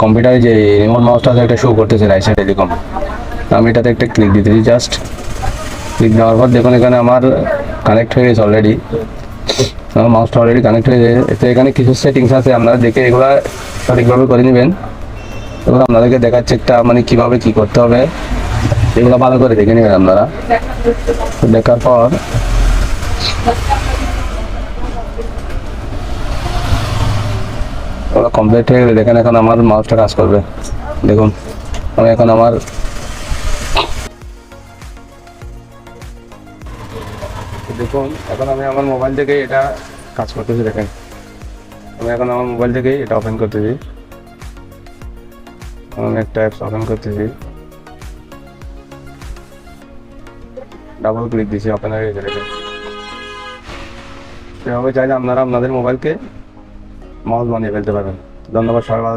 কম্পিউটারে যে রিমোট মাউসটা আছে একটা শো করতেছে রাইট সাইডে এরকম। আমি এটাতে একটা ক্লিক দিতেছি, জাস্ট ক্লিক দেওয়ার পর দেখুন এখানে আমার কানেক্ট হয়ে গেছে অলরেডি, আমার মাউসটা অলরেডি কানেক্ট হয়ে গেছে। তো এখানে কিছু সেটিংস আছে, আপনারা দেখে এগুলো সঠিকভাবে করে নেবেন। এগুলো আপনাদেরকে দেখাচ্ছে একটা মানে কীভাবে কী করতে হবে, এগুলো ভালো করে দেখে নেবেন আপনারা। দেখার পর ওরা কমপ্লিট হয়ে গেলে দেখেন এখন আমার মাউসটা কাজ করবে। দেখুন আমি এখন দেখুন এখন আমি আমার মোবাইল থেকে এটা কাজ করতেছি। দেখেন আমি এখন আমার মোবাইল থেকে এটা ওপেন করতেছি, আমি একটা অ্যাপস ওপেন করতেছি, ডাবল ক্লিক দিয়েছি, ওপেন হয়ে গেছে। দেখেন এভাবে চাইলে আপনারা আপনাদের মোবাইলকে মাউস বানিয়ে ফেলতে পারেন। ধন্যবাদ সবাই, ভালো থাকবেন।